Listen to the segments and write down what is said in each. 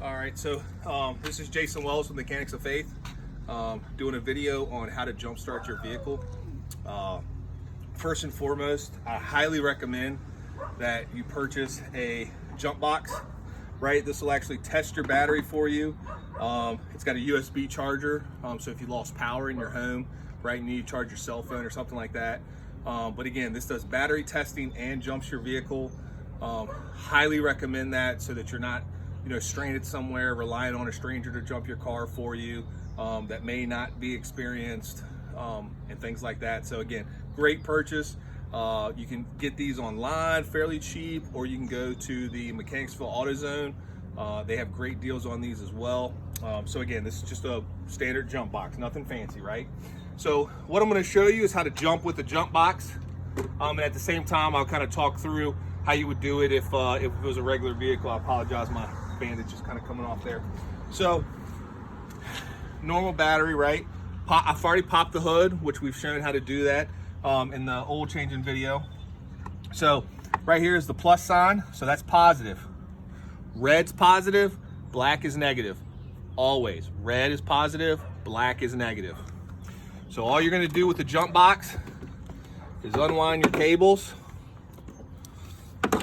All right, so this is Jason Wells with Mechanics of Faith, doing a video on how to jumpstart your vehicle. First and foremost, I highly recommend that you purchase a jump box, right? This will actually test your battery for you. It's got a USB charger, so if you lost power in your home, right, you need to charge your cell phone or something like that. But again, this does battery testing and jumps your vehicle. Highly recommend that so that you're not stranded somewhere relying on a stranger to jump your car for you that may not be experienced and things like that. So again, great purchase. You can get these online fairly cheap, or you can go to the Mechanicsville AutoZone. They have great deals on these as well. So again, this is just a standard jump box, nothing fancy, right? So what I'm going to show you is how to jump with the jump box, and at the same time I'll kind of talk through how you would do it if it was a regular vehicle. I apologize, my bandage is kind of coming off there. So normal battery, right? I've already popped the hood, which we've shown how to do that in the oil changing video. So right here is the plus sign, so that's positive. Red's positive, black is negative. Always red is positive, black is negative. So all you're going to do with the jump box is unwind your cables.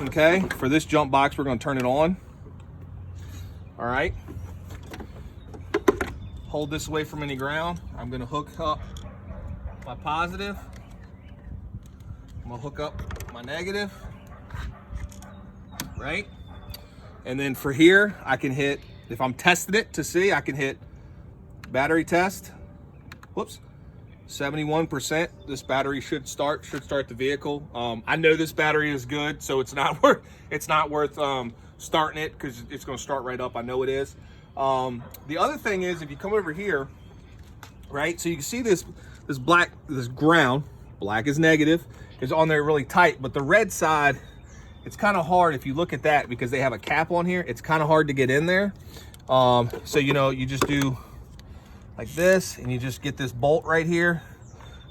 Okay, for this jump box we're going to turn it on. All right, hold this away from any ground. I'm going to hook up my positive. I'm going to hook up my negative, right? And then for here, I can hit, if I'm testing it to see, I can hit battery test. Whoops, 71%. This battery should start the vehicle. I know this battery is good, so it's not worth starting it because it's going to start right up. I know it is. The other thing is, if you come over here, right, so you can see this ground, black is negative, is on there really tight, but the red side, it's kind of hard if you look at that because they have a cap on here. It's kind of hard to get in there. So you just do like this and you just get this bolt right here.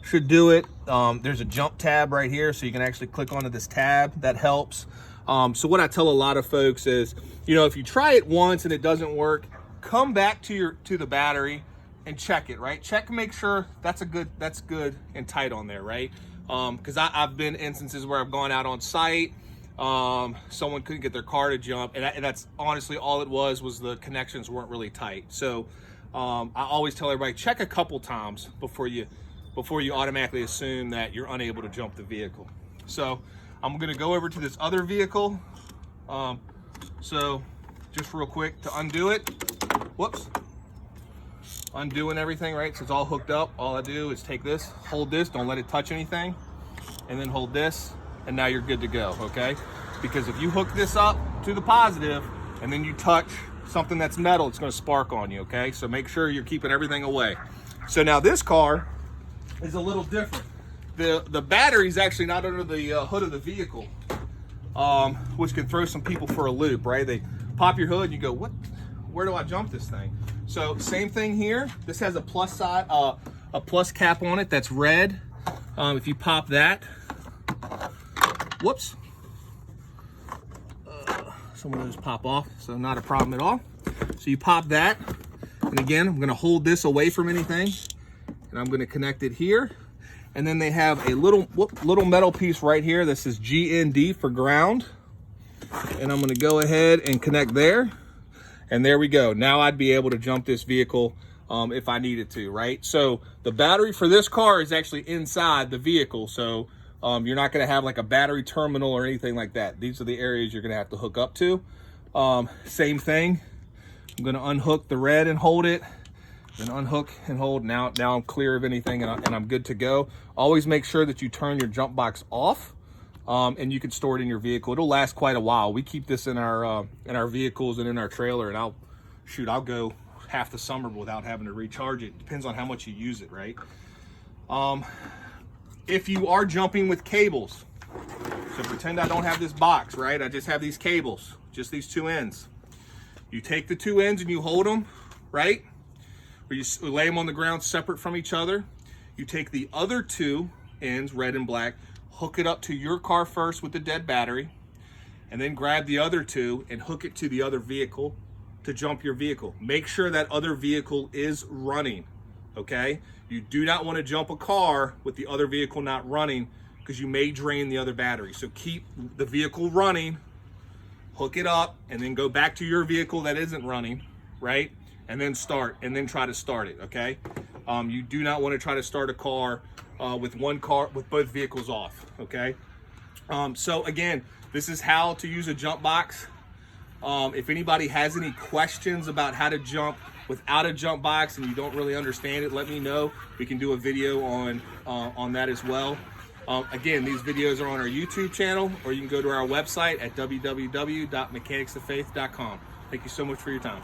Should do it. There's a jump tab right here, so you can actually click onto this tab. That helps. So what I tell a lot of folks is, if you try it once and it doesn't work, come back to the battery and check it, right? Check and make sure that's good and tight on there, right? Because I've been instances where I've gone out on site, someone couldn't get their car to jump, and that's honestly all it was the connections weren't really tight. So I always tell everybody, check a couple times before you automatically assume that you're unable to jump the vehicle. So I'm going to go over to this other vehicle. So just real quick to undo it. Whoops. Undoing everything, right? So it's all hooked up. All I do is take this, hold this, don't let it touch anything, and then hold this, and now you're good to go, okay? Because if you hook this up to the positive and then you touch something that's metal, it's going to spark on you, okay? So make sure you're keeping everything away. So now this car is a little different. The battery is actually not under the hood of the vehicle, which can throw some people for a loop, right? They pop your hood and you go, what? Where do I jump this thing? So same thing here. This has a plus side, a plus cap on it that's red. If you pop that, whoops, some of those pop off, so not a problem at all. So you pop that, and again, I'm gonna hold this away from anything, and I'm gonna connect it here. And then they have a little metal piece right here that says GND for ground. And I'm gonna go ahead and connect there. And there we go. Now I'd be able to jump this vehicle if I needed to, right? So the battery for this car is actually inside the vehicle. So you're not gonna have like a battery terminal or anything like that. These are the areas you're gonna have to hook up to. Same thing. I'm gonna unhook the red and hold it. Then unhook and hold. Now I'm clear of anything and I'm good to go. Always make sure that you turn your jump box off, and you can store it in your vehicle. It'll last quite a while. We keep this in our vehicles and in our trailer, and I'll go half the summer without having to recharge it. Depends on how much you use it, right? If you are jumping with cables, so pretend I don't have this box, right? I just have these cables, just these two ends. You take the two ends and you hold them, right? Or you lay them on the ground separate from each other. You take the other two ends, red and black, hook it up to your car first with the dead battery, and then grab the other two and hook it to the other vehicle to jump your vehicle. Make sure that other vehicle is running, okay? You do not want to jump a car with the other vehicle not running, because you may drain the other battery. So keep the vehicle running, hook it up, and then go back to your vehicle that isn't running, right? And then start, and then try to start it, okay? You do not want to try to start a car with both vehicles off, okay? So again, this is how to use a jump box. If anybody has any questions about how to jump without a jump box and you don't really understand it, let me know. We can do a video on that as well. Again, these videos are on our YouTube channel, or you can go to our website at www.mechanicsoffaith.com. Thank you so much for your time.